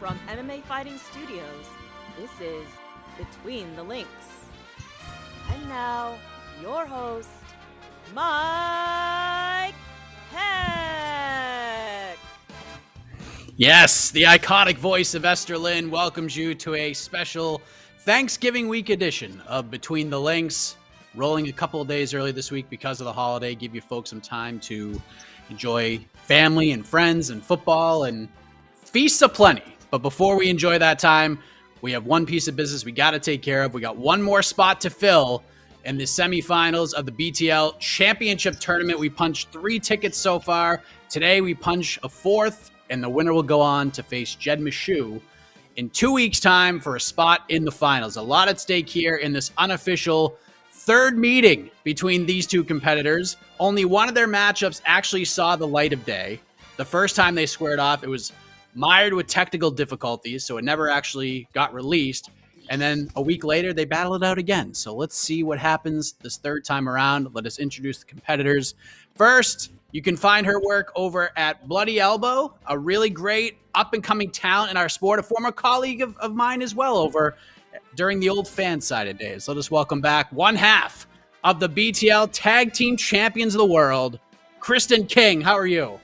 from MMA Fighting Studios, this is Between the Links. And now, your host, Mike Heck. Yes, the iconic voice of Esther Lynn welcomes you to a special Thanksgiving week edition of Between the Links, rolling a couple of days early this week because of the holiday, give you folks some time to enjoy family and friends and football and feasts aplenty. But before we enjoy that time, we have one piece of business we got to take care of. We got one more spot to fill in the semifinals of the BTL Championship tournament. We punched 3 tickets so far. Today we punch a 4th, and the winner will go on to face Jed Meshew in 2 weeks' time for a spot in the finals. A lot at stake here in this unofficial third meeting between these two competitors. Only one of their matchups actually saw the light of day. The first time they squared off, it was mired with technical difficulties, so it never actually got released. And then a week later, they battle it out again. So let's see what happens this third time around. Let us introduce the competitors. First, you can find her work over at Bloody Elbow, a really great up-and-coming talent in our sport, a former colleague of mine as well over during the old fan-sided days. Let us welcome back one half of the BTL Tag Team Champions of the World, Kristen King. How are you?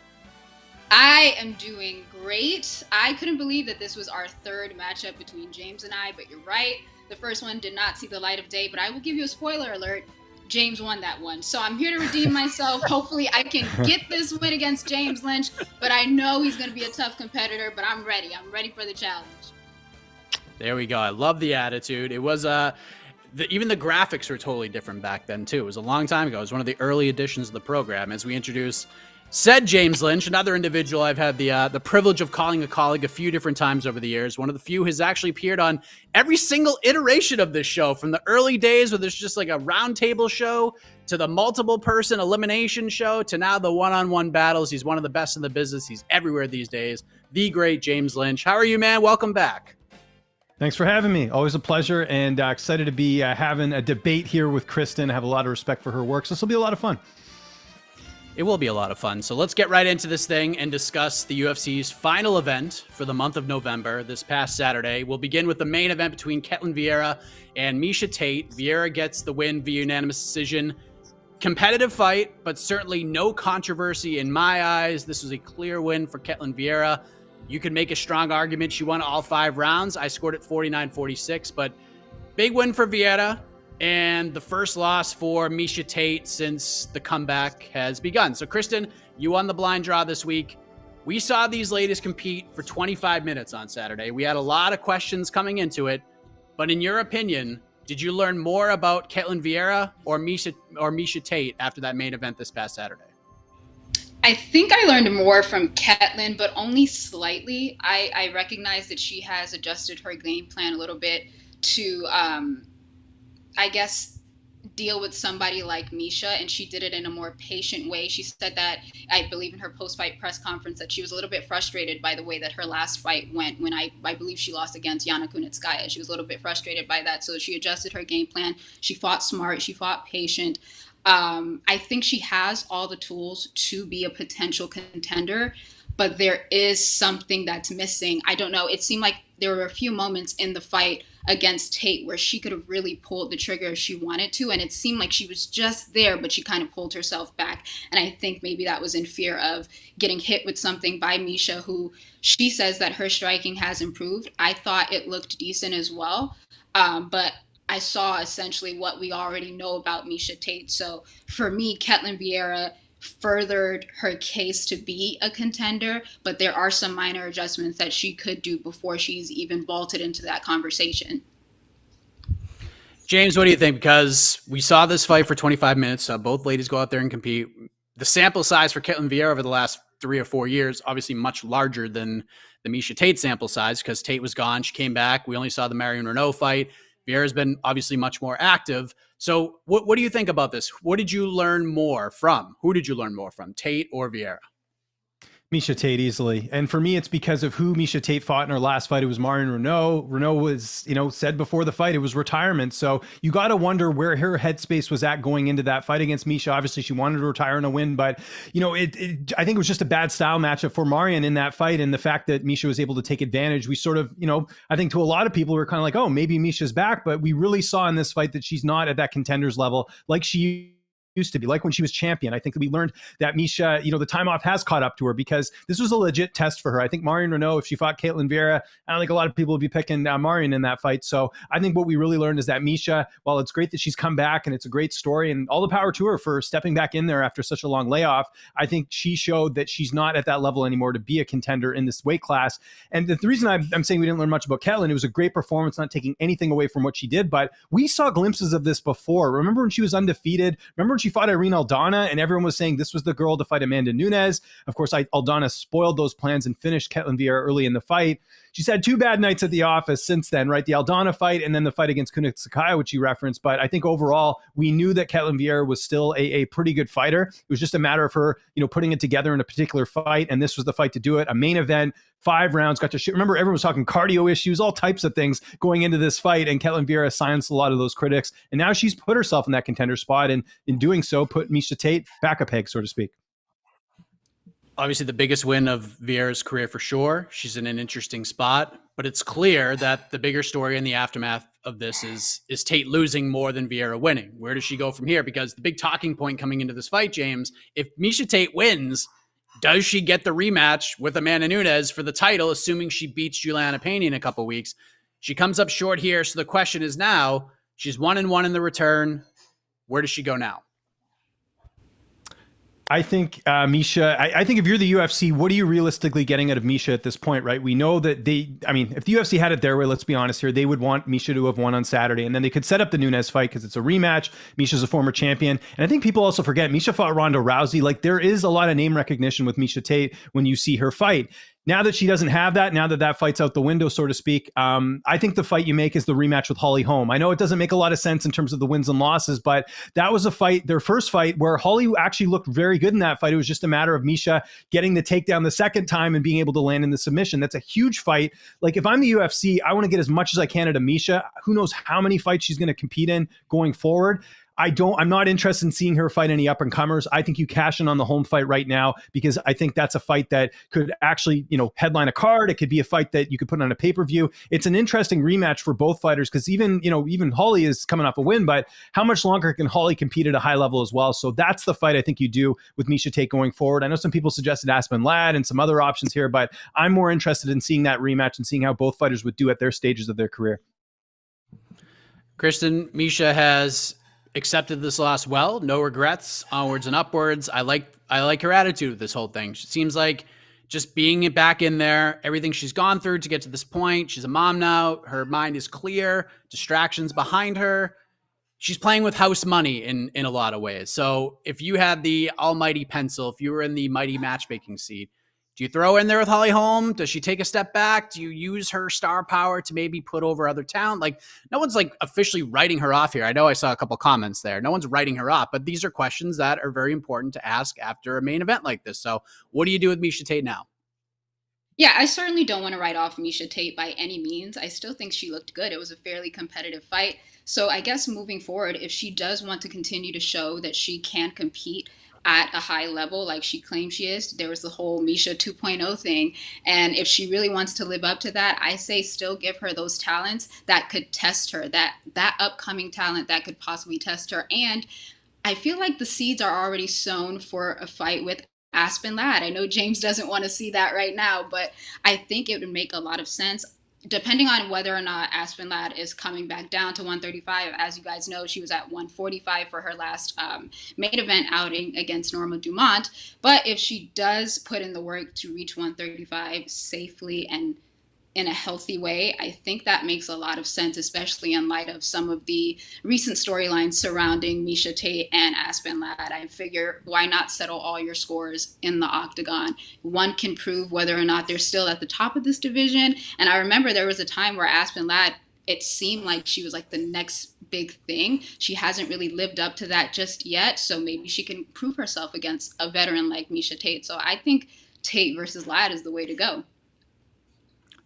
I am doing great. I couldn't believe that this was our third matchup between James and I, but you're right. The first one did not see the light of day, but I will give you a spoiler alert. James won that one. So I'm here to redeem myself. Hopefully I can get this win against James Lynch, but I know he's going to be a tough competitor, but I'm ready. I'm ready for the challenge. There we go. I love the attitude. It was even the graphics were totally different back then too. It was a long time ago. It was one of the early editions of the program as we introduced said James Lynch, another individual I've had the privilege of calling a colleague a few different times over the years. One of the few who's actually appeared on every single iteration of this show, from the early days where there's just like a roundtable show to the multiple person elimination show to now the one-on-one battles. He's one of the best in the business. He's everywhere these days. The great James Lynch. How are you, man? Welcome back. Thanks for having me. Always a pleasure, and excited to be having a debate here with Kristen. I have a lot of respect for her work, so this will be a lot of fun. It will be a lot of fun. So let's get right into this thing and discuss the UFC's final event for the month of November, this past Saturday. We'll begin with the main event between Ketlen Vieira and Miesha Tate. Vieira gets the win via unanimous decision. Competitive fight, but certainly no controversy in my eyes. This was a clear win for Ketlen Vieira. You could make a strong argument she won all 5 rounds. I scored it 49-46, but big win for Vieira. And the first loss for Miesha Tate since the comeback has begun. So, Kristen, you won the blind draw this week. We saw these ladies compete for 25 minutes on Saturday. We had a lot of questions coming into it. But in your opinion, did you learn more about Ketlen Vieira or Miesha Tate after that main event this past Saturday? I think I learned more from Ketlen, but only slightly. I recognize that she has adjusted her game plan a little bit to I guess, deal with somebody like Miesha, and she did it in a more patient way. She said that, I believe in her post-fight press conference, that she was a little bit frustrated by the way that her last fight went when I believe she lost against Yana Kunitskaya. She was a little bit frustrated by that, so she adjusted her game plan. She fought smart. She fought patient. I think she has all the tools to be a potential contender, but there is something that's missing. I don't know. It seemed like there were a few moments in the fight against Tate where she could have really pulled the trigger if she wanted to, and it seemed like she was just there, but she kind of pulled herself back. And I think maybe that was in fear of getting hit with something by Miesha, who she says that her striking has improved. I thought it looked decent as well, but I saw essentially what we already know about Miesha Tate. So for me, Ketlen Vieira furthered her case to be a contender, but there are some minor adjustments that she could do before she's even vaulted into that conversation. James, what do you think? Because we saw this fight for 25 minutes. Both ladies go out there and compete. The sample size for Ketlen Vieira over the last 3 or 4 years, obviously much larger than the Miesha Tate sample size, because Tate was gone. She came back. We only saw the Marion Renault fight. Vieira's been obviously much more active. So what do you think about this? What did you learn more from? Who did you learn more from, Tate or Vieira? Miesha Tate easily. And for me, it's because of who Miesha Tate fought in her last fight. It was Marion Renault. Renault was, said before the fight, it was retirement. So you got to wonder where her headspace was at going into that fight against Miesha. Obviously, she wanted to retire in a win, but, I think it was just a bad style matchup for Marion in that fight. And the fact that Miesha was able to take advantage, we sort of, I think to a lot of people, we were kind of like, oh, maybe Misha's back. But we really saw in this fight that she's not at that contenders level like she used to be, like when she was champion. I think that we learned that Miesha, the time off has caught up to her because this was a legit test for her. I think Marion Renault, if she fought Ketlen Vieira, I don't think a lot of people would be picking Marion in that fight. So I think what we really learned is that Miesha, while it's great that she's come back and it's a great story and all the power to her for stepping back in there after such a long layoff, I think she showed that she's not at that level anymore to be a contender in this weight class. And the reason I'm saying we didn't learn much about Ketlen, it was a great performance, not taking anything away from what she did, but we saw glimpses of this before. Remember when she was undefeated? Remember when she fought Irene Aldana and everyone was saying this was the girl to fight Amanda Nunes? Of course, Aldana spoiled those plans and finished Ketlen Vieira early in the fight. She's had two bad nights at the office since then, right? The Aldana fight and then the fight against Kunit Sakai, which you referenced. But I think overall, we knew that Ketlen Vieira was still a pretty good fighter. It was just a matter of her, putting it together in a particular fight. And this was the fight to do it. A main event, 5 rounds, got to shoot. Remember, everyone was talking cardio issues, all types of things going into this fight. And Ketlen Vieira silenced a lot of those critics. And now she's put herself in that contender spot. And in doing so, put Miesha Tate back a peg, so to speak. Obviously the biggest win of Vieira's career for sure. She's in an interesting spot, but it's clear that the bigger story in the aftermath of this is Tate losing more than Vieira winning. Where does she go from here? Because the big talking point coming into this fight, James, if Miesha Tate wins, does she get the rematch with Amanda Nunes for the title, assuming she beats Juliana Pena in a couple weeks? She comes up short here. So the question is now, she's 1-1 in the return. Where does she go now? I think Miesha, I think if you're the UFC, what are you realistically getting out of Miesha at this point, right? We know that if the UFC had it their way, let's be honest here, they would want Miesha to have won on Saturday, and then they could set up the Nunes fight because it's a rematch. Miesha's a former champion. And I think people also forget, Miesha fought Ronda Rousey. Like, there is a lot of name recognition with Miesha Tate when you see her fight. Now that she doesn't have that, now that that fight's out the window, so to speak, I think the fight you make is the rematch with Holly Holm. I know it doesn't make a lot of sense in terms of the wins and losses, but that was a fight, their first fight, where Holly actually looked very good in that fight. It was just a matter of Miesha getting the takedown the second time and being able to land in the submission. That's a huge fight. Like, if I'm the UFC, I want to get as much as I can out of Miesha. Who knows how many fights she's going to compete in going forward. I'm not interested in seeing her fight any up and comers. I think you cash in on the home fight right now because I think that's a fight that could actually, headline a card. It could be a fight that you could put on a pay-per-view. It's an interesting rematch for both fighters because even Holly is coming off a win, but how much longer can Holly compete at a high level as well? So that's the fight I think you do with Miesha Tate going forward. I know some people suggested Aspen Ladd and some other options here, but I'm more interested in seeing that rematch and seeing how both fighters would do at their stages of their career. Kristen, Miesha has accepted this loss well, no regrets, onwards and upwards. I like her attitude with this whole thing. She seems like just being back in there, everything she's gone through to get to this point. She's a mom now. Her mind is clear, distractions behind her. She's playing with house money in a lot of ways. So if you had the almighty pencil, if you were in the mighty matchmaking seat, do you throw in there with Holly Holm? Does she take a step back? Do you use her star power to maybe put over other talent? Like, no one's officially writing her off here. I know I saw a couple comments there. No one's writing her off, but these are questions that are very important to ask after a main event like this. So what do you do with Miesha Tate now? Yeah, I certainly don't want to write off Miesha Tate by any means. I still think she looked good. It was a fairly competitive fight. So I guess moving forward, if she does want to continue to show that she can compete at a high level like she claims she is, there was the whole Miesha 2.0 thing. And if she really wants to live up to that, I say still give her those talents that could test her, that upcoming talent that could possibly test her. And I feel like the seeds are already sown for a fight with Aspen Ladd. I know James doesn't want to see that right now, but I think it would make a lot of sense. Depending on whether or not Aspen Ladd is coming back down to 135. As you guys know, she was at 145 for her last main event outing against Norma Dumont. But if she does put in the work to reach 135 safely and in a healthy way, I think that makes a lot of sense, especially in light of some of the recent storylines surrounding Miesha Tate and Aspen Ladd. I figure, why not settle all your scores in the octagon? One can prove whether or not they're still at the top of this division. And I remember there was a time where Aspen Ladd, it seemed like she was like the next big thing. She hasn't really lived up to that just yet. So maybe she can prove herself against a veteran like Miesha Tate. So I think Tate versus Ladd is the way to go.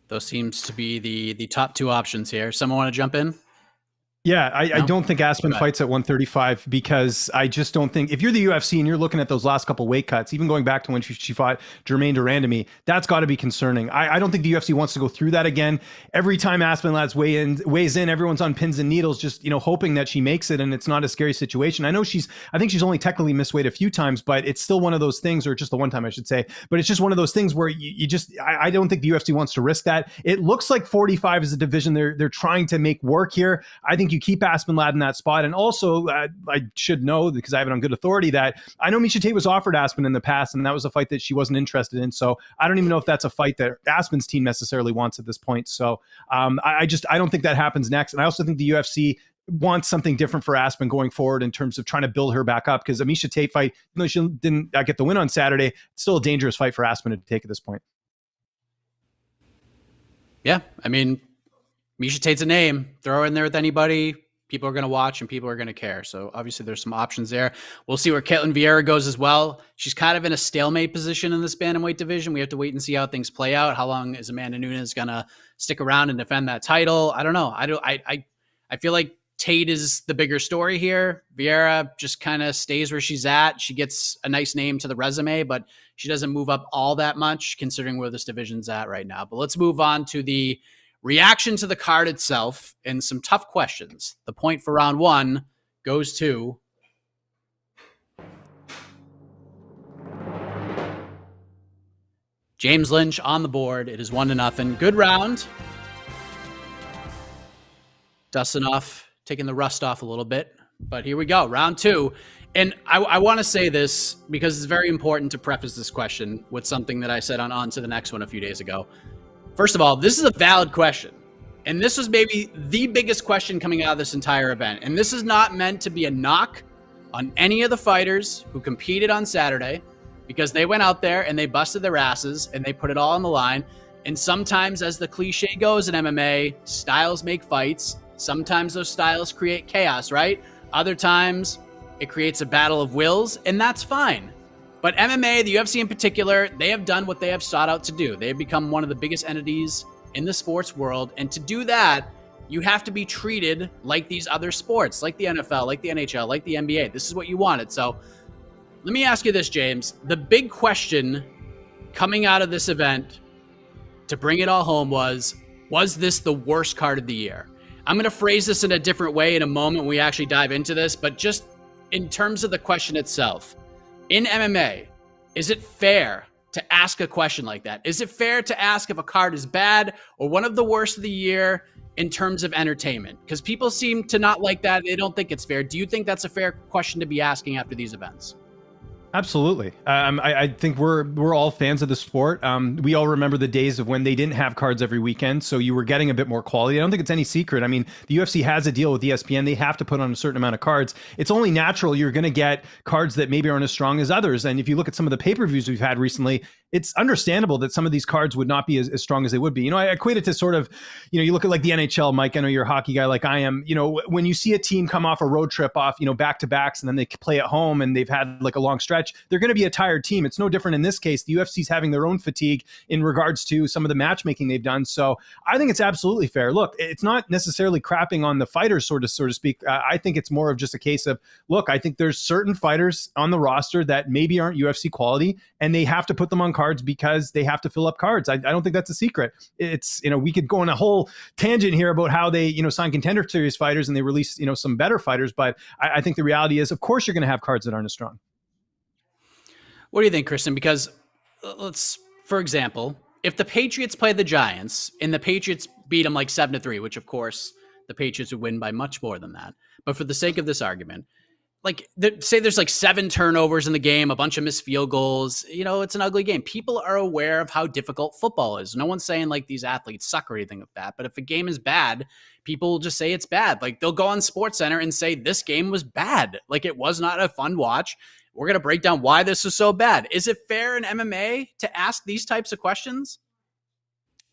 Those seems to be the top two options here. Someone want to jump in? Yeah, I No? don't think Aspen fights at 135 because I just don't think if you're the UFC and you're looking at those last couple weight cuts, even going back to when she fought Jermaine Durandamy, that's got to be concerning. I don't think the UFC wants to go through that again. Every time Aspen Ladd's weighs in, everyone's on pins and needles, just hoping that she makes it and it's not a scary situation. I think she's only technically missed weight a few times, but it's still one of those things, or just the one time I should say. But it's just one of those things where I don't think the UFC wants to risk that. It looks like 45 is a division they're trying to make work here. I think you keep Aspen Ladd in that spot. And also, I should know, because I have it on good authority, that I know Miesha Tate was offered Aspen in the past, and that was a fight that she wasn't interested in. So I don't even know if that's a fight that Aspen's team necessarily wants at this point. So I don't think that happens next. And I also think the UFC wants something different for Aspen going forward in terms of trying to build her back up, because a Miesha Tate fight, even though she didn't get the win on Saturday, it's still a dangerous fight for Aspen to take at this point. Yeah, I mean, Miesha Tate's a name. Throw her in there with anybody. People are going to watch and people are going to care. So obviously there's some options there. We'll see where Ketlen Vieira goes as well. She's kind of in a stalemate position in this bantamweight division. We have to wait and see how things play out. How long is Amanda Nunes going to stick around and defend that title? I don't know. I feel like Tate is the bigger story here. Vieira just kind of stays where she's at. She gets a nice name to the resume, but she doesn't move up all that much considering where this division's at right now. But let's move on to the reaction to the card itself and some tough questions. The point for round one goes to James Lynch on the board. It is 1-0. Good round. Dusting off, taking the rust off a little bit. But here we go, round two. And I want to say this because it's very important to preface this question with something that I said on to the next one a few days ago. First of all, this is a valid question. And this was maybe the biggest question coming out of this entire event. And this is not meant to be a knock on any of the fighters who competed on Saturday, because they went out there and they busted their asses and they put it all on the line. And sometimes, as the cliche goes in MMA, styles make fights. Sometimes those styles create chaos, right? Other times it creates a battle of wills, and that's fine. But MMA, the UFC in particular, they have done what they have sought out to do. They have become one of the biggest entities in the sports world. And to do that, you have to be treated like these other sports, like the NFL, like the NHL, like the NBA. This is what you wanted. So let me ask you this, James. The big question coming out of this event to bring it all home was this the worst card of the year? I'm going to phrase this in a different way in a moment when we actually dive into this, but just in terms of the question itself. In MMA, is it fair to ask a question like that? Is it fair to ask if a card is bad or one of the worst of the year in terms of entertainment? Because people seem to not like that. They don't think it's fair. Do you think that's a fair question to be asking after these events? Absolutely. I think we're all fans of the sport. We all remember the days of when they didn't have cards every weekend, so you were getting a bit more quality. I don't think it's any secret. I mean, the UFC has a deal with ESPN. They have to put on a certain amount of cards. It's only natural you're going to get cards that maybe aren't as strong as others. And if you look at some of the pay-per-views we've had recently, it's understandable that some of these cards would not be as strong as they would be. I equate it to sort of, you look at like the NHL, Mike, I know you're a hockey guy like I am. When you see a team come off a road trip off, back-to-backs, and then they play at home and they've had like a long stretch, they're going to be a tired team. It's no different in this case. The UFC's having their own fatigue in regards to some of the matchmaking they've done. So I think it's absolutely fair. Look, it's not necessarily crapping on the fighters, so to speak. I think it's more of just a case of, look, I think there's certain fighters on the roster that maybe aren't UFC quality, and they have to put them on cards because they have to fill up cards. I don't think that's a secret. It's, we could go on a whole tangent here about how they, sign contender series fighters and they release, some better fighters. But I think the reality is, of course, you're going to have cards that aren't as strong. What do you think, Kristen? Because for example, if the Patriots play the Giants and the Patriots beat them like 7-3, which of course the Patriots would win by much more than that. But for the sake of this argument, say there's like 7 turnovers in the game, a bunch of missed field goals, it's an ugly game. People are aware of how difficult football is. No one's saying like these athletes suck or anything like that. But if a game is bad, people will just say it's bad. Like they'll go on SportsCenter and say this game was bad. Like it was not a fun watch. We're going to break down why this is so bad. Is it fair in MMA to ask these types of questions?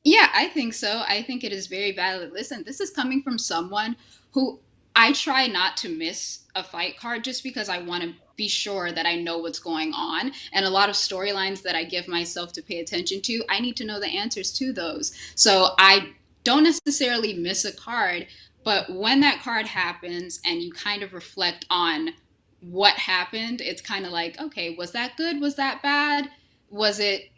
Yeah, I think so. I think it is very valid. Listen, this is coming from someone who I try not to miss a fight card just because I want to be sure that I know what's going on. And a lot of storylines that I give myself to pay attention to, I need to know the answers to those. So I don't necessarily miss a card, but when that card happens and you kind of reflect on what happened, it's kind of like, okay, was that good? Was that bad? Was it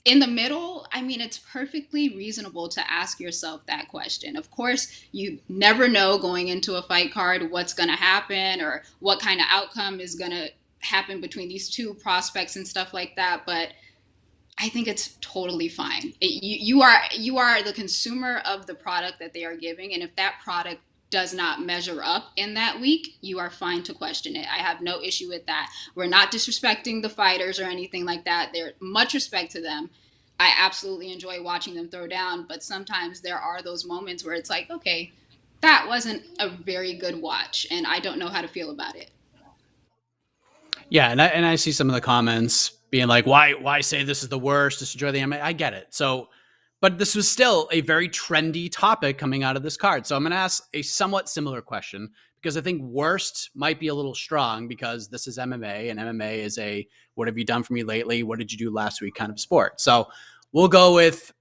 in the middle? I mean, it's perfectly reasonable to ask yourself that question. Of course, you never know going into a fight card what's going to happen or what kind of outcome is going to happen between these two prospects and stuff like that. But I think it's totally fine. You are the consumer of the product that they are giving, and if that product does not measure up in that week, you are fine to question it. I have no issue with that. We're not disrespecting the fighters or anything like that. There's much respect to them. I absolutely enjoy watching them throw down, but sometimes there are those moments where it's like, okay, that wasn't a very good watch, and I don't know how to feel about it. Yeah, and I see some of the comments being like, why say this is the worst? Just enjoy the MMA. I get it. So, but this was still a very trendy topic coming out of this card. So I'm going to ask a somewhat similar question because I think worst might be a little strong because this is MMA and MMA is a what have you done for me lately? What did you do last week kind of sport. So we'll go with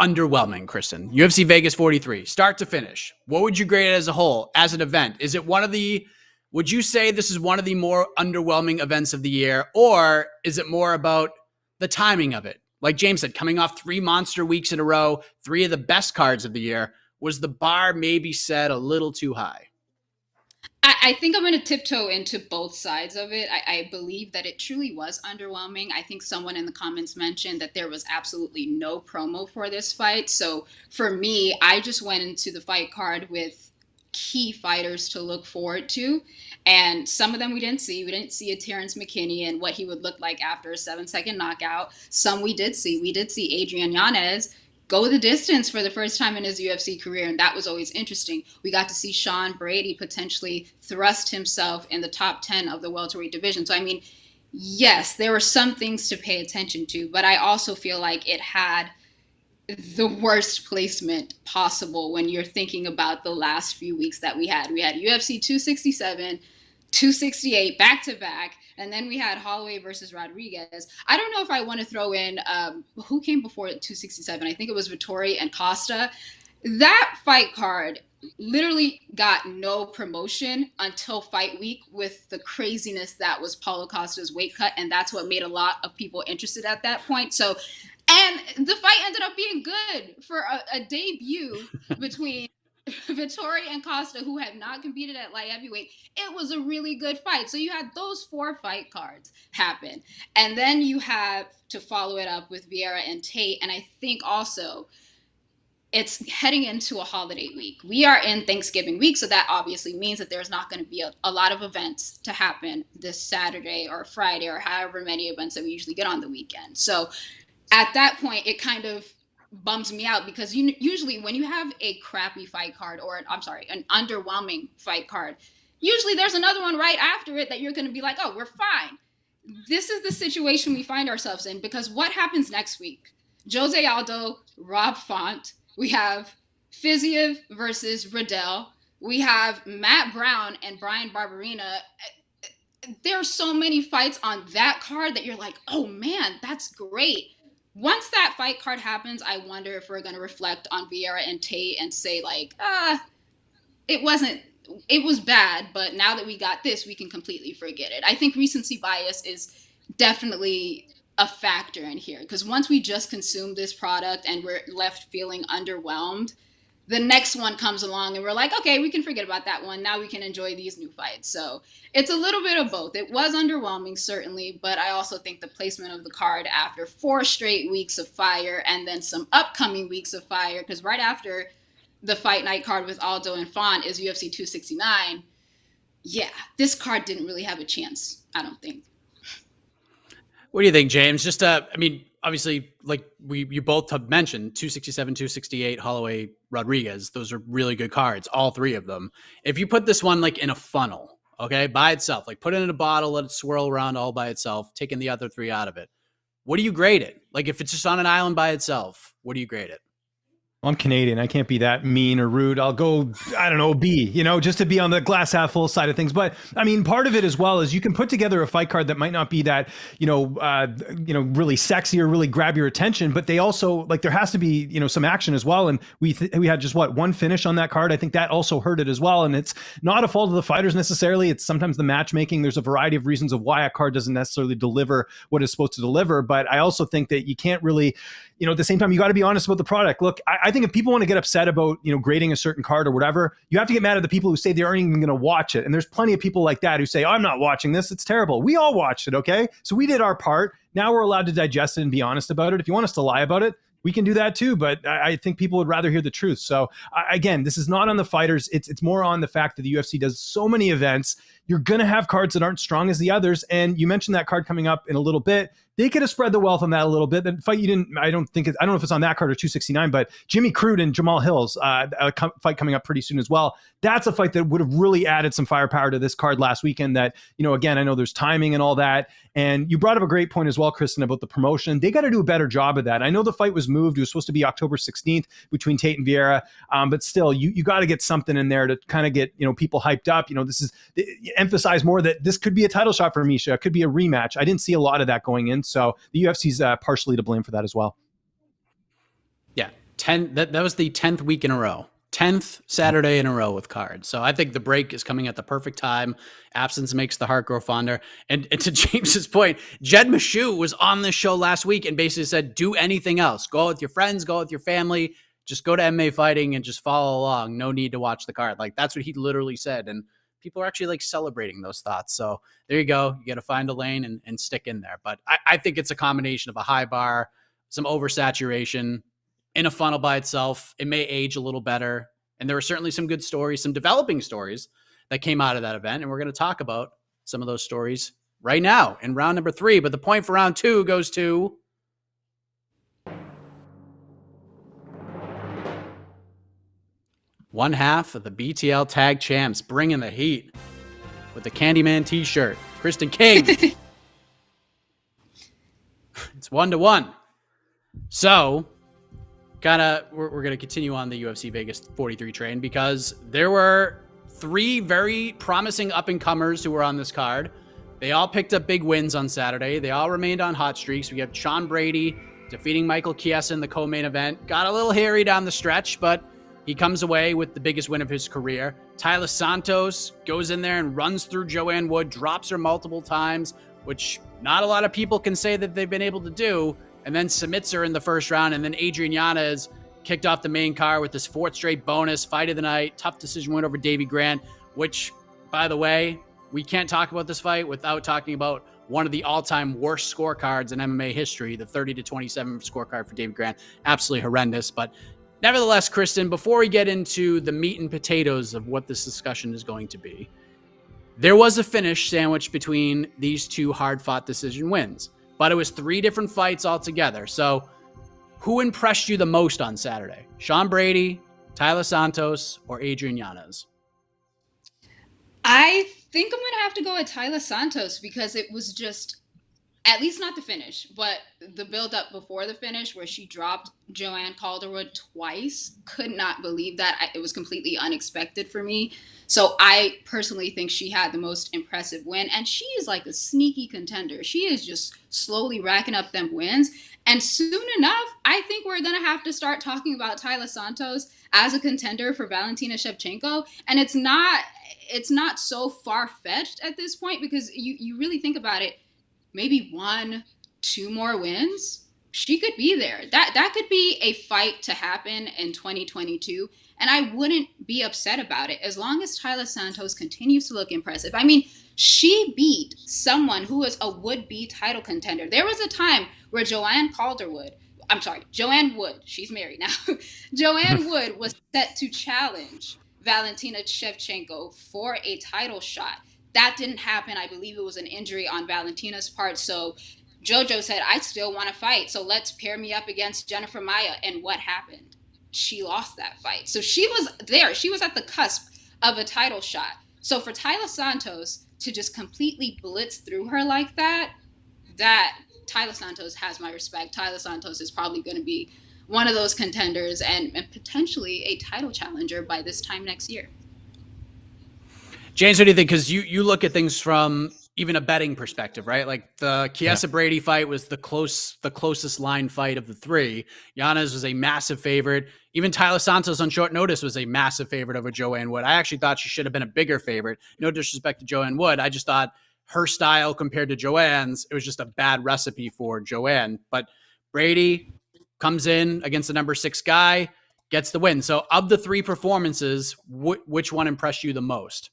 underwhelming, Kristen. UFC Vegas 43, start to finish. What would you grade it as a whole, as an event? Is it would you say this is one of the more underwhelming events of the year, or is it more about the timing of it? Like James said, coming off 3 monster weeks in a row, 3 of the best cards of the year, was the bar maybe set a little too high? I think I'm going to tiptoe into both sides of it. I believe that it truly was underwhelming. I think someone in the comments mentioned that there was absolutely no promo for this fight. So for me, I just went into the fight card with key fighters to look forward to. And some of them we didn't see. We didn't see a Terrence McKinney and what he would look like after a 7-second knockout. Some we did see. We did see Adrian Yanez go the distance for the first time in his UFC career, and that was always interesting. We got to see Sean Brady potentially thrust himself in the top 10 of the welterweight division. So, I mean, yes, there were some things to pay attention to, but I also feel like it had the worst placement possible when you're thinking about the last few weeks that we had. We had UFC 267, 268 back-to-back, and then we had Holloway versus Rodriguez. I don't know if I want to throw in who came before 267. I think it was Vettori and Costa. That fight card literally got no promotion until fight week with the craziness that was Paulo Costa's weight cut, and that's what made a lot of people interested at that point. So, and the fight ended up being good for a debut between Vettori and Costa, who had not competed at light heavyweight. It was a really good fight. So you had those 4 fight cards happen. And then you have to follow it up with Vieira and Tate. And I think also it's heading into a holiday week. We are in Thanksgiving week, so that obviously means that there's not going to be a lot of events to happen this Saturday or Friday or however many events that we usually get on the weekend. So at that point, it kind of bums me out because usually when you have a crappy fight card or an underwhelming fight card, usually there's another one right after it that you're going to be like, oh, we're fine. This is the situation we find ourselves in because what happens next week? Jose Aldo, Rob Font. We have Fiziev versus Riddell. We have Matt Brown and Brian Barberina. There are so many fights on that card that you're like, oh man, that's great. Once that fight card happens, I wonder if we're going to reflect on Vieira and Tate and say like, it was bad, but now that we got this, we can completely forget it. I think recency bias is definitely a factor in here because once we just consume this product and we're left feeling underwhelmed, the next one comes along and we're like, okay, we can forget about that one. Now we can enjoy these new fights. So it's a little bit of both. It was underwhelming, certainly, but I also think the placement of the card after 4 straight weeks of fire and then some upcoming weeks of fire, because right after the fight night card with Aldo and Font is UFC 269. Yeah, this card didn't really have a chance, I don't think. What do you think, James? Just, I mean, obviously, like you both have mentioned, 267, 268, Holloway, Rodriguez. Those are really good cards, all 3 of them. If you put this one like in a funnel, okay, by itself, like put it in a bottle, let it swirl around all by itself, taking the other 3 out of it, what do you grade it? Like if it's just on an island by itself, what do you grade it? I'm Canadian. I can't be that mean or rude. I'll go, I don't know, B, just to be on the glass half full side of things. But I mean, part of it as well is you can put together a fight card that might not be that, really sexy or really grab your attention, but they also there has to be, some action as well. And we had just one finish on that card. I think that also hurt it as well. And it's not a fault of the fighters necessarily. It's sometimes the matchmaking. There's a variety of reasons of why a card doesn't necessarily deliver what it's supposed to deliver. But I also think that you can't really, at the same time, you got to be honest about the product. Look, I think if people want to get upset about, grading a certain card or whatever, you have to get mad at the people who say they aren't even going to watch it. And there's plenty of people like that who say, oh, I'm not watching this. It's terrible. We all watched it. Okay. So we did our part. Now we're allowed to digest it and be honest about it. If you want us to lie about it, we can do that too. But I think people would rather hear the truth. So again, this is not on the fighters. It's more on the fact that the UFC does so many events. You're going to have cards that aren't strong as the others. And you mentioned that card coming up in a little bit. They could have spread the wealth on that a little bit. The fight I don't know if it's on that card or 269, but Jimmy Crute and Jamal Hill's fight coming up pretty soon as well. That's a fight that would have really added some firepower to this card last weekend that, again, I know there's timing and all that. And you brought up a great point as well, Kristen, about the promotion. They got to do a better job of that. I know the fight was moved. It was supposed to be October 16th between Tate and Vieira. But still, you got to get something in there to kind of get, people hyped up. This is emphasize more that this could be a title shot for Miesha. It could be a rematch. I didn't see a lot of that going in. So the UFC's partially to blame for that as well. Yeah, that was the 10th week in a row. 10th Saturday in a row with cards. So I think the break is coming at the perfect time. Absence makes the heart grow fonder. And to James's point, Jed Meshew was on this show last week and basically said, do anything else. Go out with your friends, go out with your family, just go to MMA fighting and just follow along. No need to watch the card. That's what he literally said. And people are actually celebrating those thoughts. So there you go. You got to find a lane and stick in there. But I think it's a combination of a high bar, some oversaturation, in a funnel by itself. It may age a little better. And there were certainly some good stories, some developing stories that came out of that event. And we're going to talk about some of those stories right now in round number 3. But the point for round 2 goes to one half of the BTL Tag Champs, bringing the heat with the Candyman t-shirt, Kristen King. It's 1-1. So we're going to continue on the UFC Vegas 43 train because there were 3 very promising up-and-comers who were on this card. They all picked up big wins on Saturday. They all remained on hot streaks. We have Sean Brady defeating Michael Chiesa in the co-main event. Got a little hairy down the stretch, but he comes away with the biggest win of his career. Taila Santos goes in there and runs through Joanne Wood, drops her multiple times, which not a lot of people can say that they've been able to do, and then submits her in the first round. And then Adrian Yanez kicked off the main card with his 4th straight bonus fight of the night. Tough decision win over Davy Grant, which, by the way, we can't talk about this fight without talking about one of the all-time worst scorecards in MMA history, the 30-27 scorecard for Davy Grant. Absolutely horrendous. But nevertheless, Kristen, before we get into the meat and potatoes of what this discussion is going to be, there was a finish sandwiched between these 2 hard-fought decision wins. But it was 3 different fights altogether. So who impressed you the most on Saturday? Sean Brady, Taila Santos, or Adrian Yanez? I think I'm going to have to go with Taila Santos because it was just, at least not the finish, but the build up before the finish where she dropped Joanne Calderwood twice. Could not believe that. It was completely unexpected for me. So I personally think she had the most impressive win. And she is like a sneaky contender. She is just slowly racking up them wins. And soon enough, I think we're going to have to start talking about Taila Santos as a contender for Valentina Shevchenko. And it's not so far-fetched at this point because you really think about it, maybe 1-2 more wins, she could be there. That could be a fight to happen in 2022. And I wouldn't be upset about it as long as Taila Santos continues to look impressive. I mean, she beat someone who was a would-be title contender. There was a time where Joanne Wood, she's married now. Joanne Wood was set to challenge Valentina Shevchenko for a title shot. That didn't happen. I believe it was an injury on Valentina's part. So JoJo said, I still want to fight. So let's pair me up against Jennifer Maia. And what happened? She lost that fight. So she was there. She was at the cusp of a title shot. So for Taila Santos to just completely blitz through her like that Taila Santos has my respect. Taila Santos is probably going to be one of those contenders and potentially a title challenger by this time next year. James, what do you think? Because you look at things from even a betting perspective, right? Like the Chiesa Brady fight was the closest line fight of the three. Yanez was a massive favorite. Even Taila Santos on short notice was a massive favorite over Joanne Wood. I actually thought she should have been a bigger favorite. No disrespect to Joanne Wood. I just thought her style compared to Joanne's, it was just a bad recipe for Joanne. But Brady comes in against the number 6 guy, gets the win. So of the 3 performances, which one impressed you the most?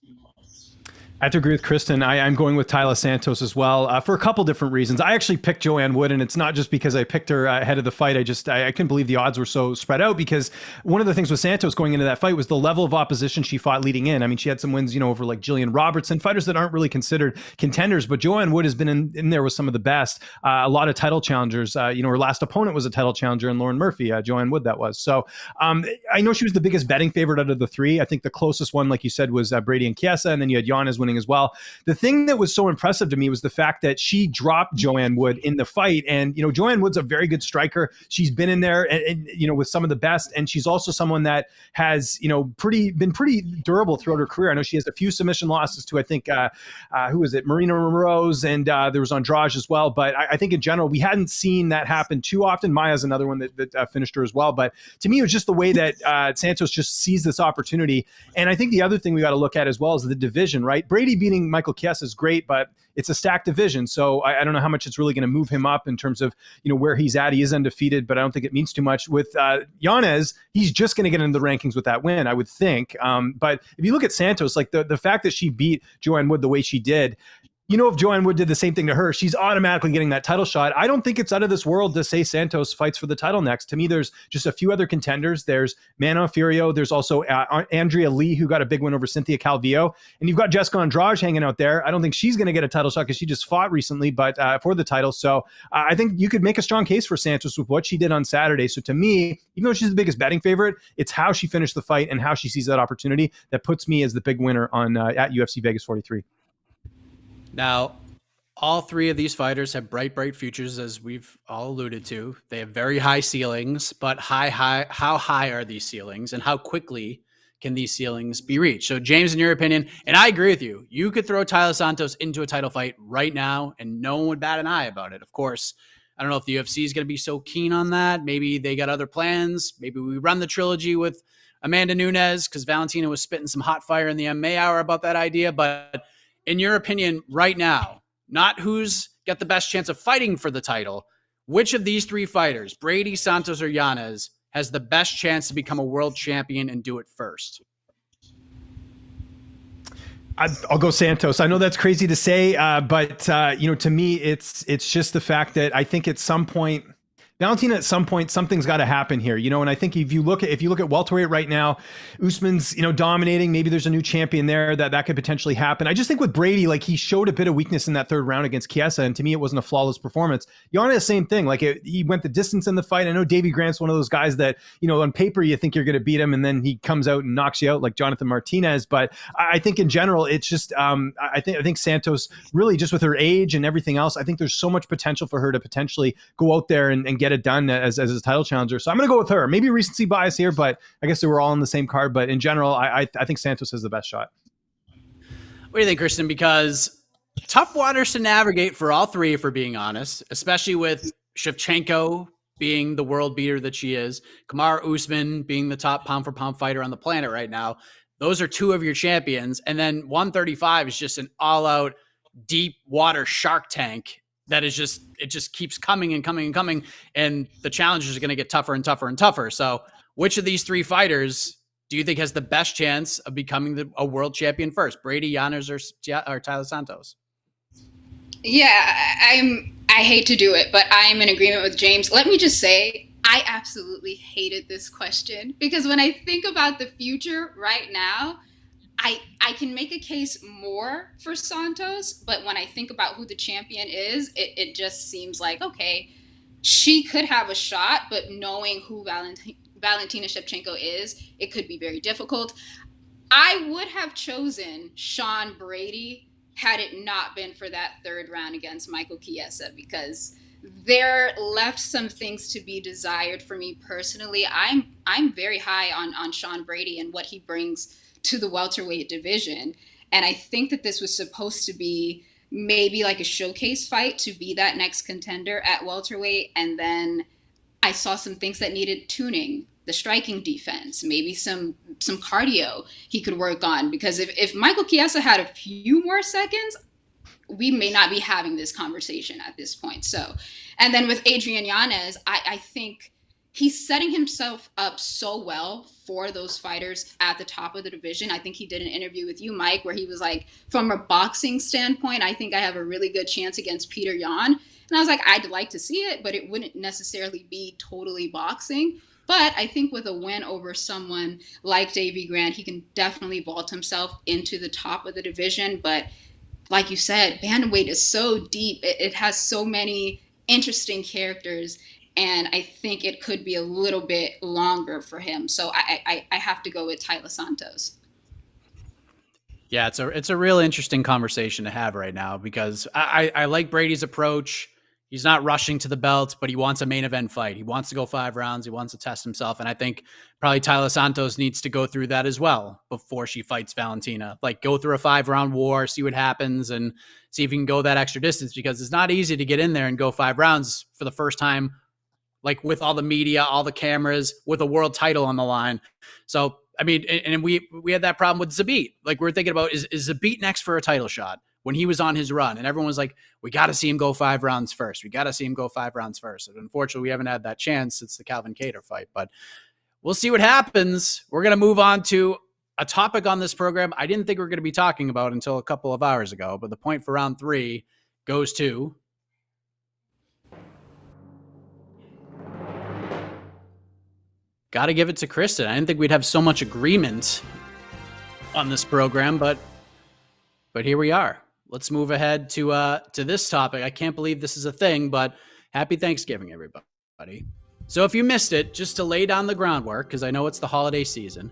I have to agree with Kristen. I'm going with Taila Santos as well for a couple different reasons. I actually picked Joanne Wood, and it's not just because I picked her ahead of the fight. I couldn't believe the odds were so spread out, because one of the things with Santos going into that fight was the level of opposition she fought leading in. I mean, she had some wins, over like Jillian Robertson, fighters that aren't really considered contenders, but Joanne Wood has been in there with some of the best. A lot of title challengers. Her last opponent was a title challenger in Lauren Murphy, Joanne Wood that was. So I know she was the biggest betting favorite out of the 3. I think the closest one, like you said, was Brady and Chiesa, and then you had Yanez winning as well. The thing that was so impressive to me was the fact that she dropped Joanne Wood in the fight. And, Joanne Wood's a very good striker. She's been in there and with some of the best. And she's also someone that has, been pretty durable throughout her career. I know she has a few submission losses to, I think, who is it? Marina Rose, and there was Andrade as well. But I think in general, we hadn't seen that happen too often. Maya's another one that finished her as well. But to me, it was just the way that Santos just sees this opportunity. And I think the other thing we got to look at as well is the division, right? Brady beating Michael Chiesa is great, but it's a stacked division. So I don't know how much it's really going to move him up in terms of, where he's at. He is undefeated, but I don't think it means too much. With Yanez, he's just going to get into the rankings with that win, I would think. But if you look at Santos, like the fact that she beat Joanne Wood the way she did, if Joanne Wood did the same thing to her, she's automatically getting that title shot. I don't think it's out of this world to say Santos fights for the title next. To me, there's just a few other contenders. There's Manon Furio. There's also Andrea Lee, who got a big win over Cynthia Calvillo. And you've got Jessica Andrade hanging out there. I don't think she's going to get a title shot because she just fought recently, but for the title. So I think you could make a strong case for Santos with what she did on Saturday. So to me, even though she's the biggest betting favorite, it's how she finished the fight and how she sees that opportunity that puts me as the big winner on at UFC Vegas 43. Now, all 3 of these fighters have bright futures, as we've all alluded to. They have very high ceilings, but how high are these ceilings, and how quickly can these ceilings be reached? So, James, in your opinion, and I agree with you, you could throw Taila Santos into a title fight right now, and no one would bat an eye about it. Of course, I don't know if the UFC is going to be so keen on that. Maybe they got other plans. Maybe we run the trilogy with Amanda Nunes, because Valentina was spitting some hot fire in the MMA hour about that idea, but in your opinion, right now, not who's got the best chance of fighting for the title, which of these 3 fighters, Brady, Santos, or Yanez, has the best chance to become a world champion and do it first? I'll go Santos. I know that's crazy to say, but to me, it's just the fact that I think at some point, Valentina, at some point, something's got to happen here, and I think if you look at welterweight right now, Usman's, dominating. Maybe there's a new champion there that could potentially happen. I just think with Brady, like, he showed a bit of weakness in that 3rd round against Chiesa, and to me, it wasn't a flawless performance. Yanez, same thing. Like, he went the distance in the fight. I know Davey Grant's one of those guys that, on paper, you think you're going to beat him, and then he comes out and knocks you out like Jonathan Martinez. But I think in general, it's just, I think Santos really, just with her age and everything else, I think there's so much potential for her to potentially go out there and get it done as a title challenger. So I'm going to go with her. Maybe recency bias here, but I guess they were all on the same card. But in general, I think Santos has the best shot. What do you think, Kristen? Because tough waters to navigate for all 3, if we're being honest, especially with Shevchenko being the world beater that she is, Kamaru Usman being the top pound-for-pound fighter on the planet right now. Those are 2 of your champions. And then 135 is just an all-out deep water shark tank that is just keeps coming and coming and coming, and the challenges are going to get tougher and tougher and tougher. So which of these 3 fighters do you think has the best chance of becoming a world champion first? Brady, Yanez, or Taila Santos? Yeah, I hate to do it, but I'm in agreement with James. Let me just say, I absolutely hated this question, because when I think about the future right now, I can make a case more for Santos, but when I think about who the champion is, it just seems like, okay, she could have a shot, but knowing who Valentina Shevchenko is, it could be very difficult. I would have chosen Sean Brady had it not been for that 3rd round against Michael Chiesa, because there left some things to be desired for me personally. I'm very high on Sean Brady and what he brings to the welterweight division. And I think that this was supposed to be maybe like a showcase fight to be that next contender at welterweight. And then I saw some things that needed tuning, the striking defense, maybe some cardio he could work on. Because if Michael Chiesa had a few more seconds, we may not be having this conversation at this point. So, and then with Adrian Yanez, I think he's setting himself up so well for those fighters at the top of the division. I think he did an interview with you, Mike, where he was like, from a boxing standpoint, I think I have a really good chance against Peter Yan. And I was like, I'd like to see it, but it wouldn't necessarily be totally boxing. But I think with a win over someone like Davey Grant, he can definitely vault himself into the top of the division. But like you said, bantamweight is so deep. It has so many interesting characters. And I think it could be a little bit longer for him. So I have to go with Taila Santos. Yeah, it's a real interesting conversation to have right now because I like Brady's approach. He's not rushing to the belt, but he wants a main event fight. He wants to go 5 rounds. He wants to test himself. And I think probably Taila Santos needs to go through that as well before she fights Valentina. Like go through a 5-round war, see what happens, and see if he can go that extra distance because it's not easy to get in there and go 5 rounds for the first time, like with all the media, all the cameras, with a world title on the line. So, I mean, and we had that problem with Zabit. Like we're thinking about, is Zabit next for a title shot? When he was on his run and everyone was like, we got to see him go 5 rounds first. We got to see him go 5 rounds first. And unfortunately, we haven't had that chance since the Calvin Kattar fight, but we'll see what happens. We're going to move on to a topic on this program I didn't think we were going to be talking about until a couple of hours ago, but the point for round 3 goes to got to give it to Kristen. I didn't think we'd have so much agreement on this program, but here we are. Let's move ahead to this topic. I can't believe this is a thing, but happy Thanksgiving, everybody. So if you missed it, just to lay down the groundwork, because I know it's the holiday season.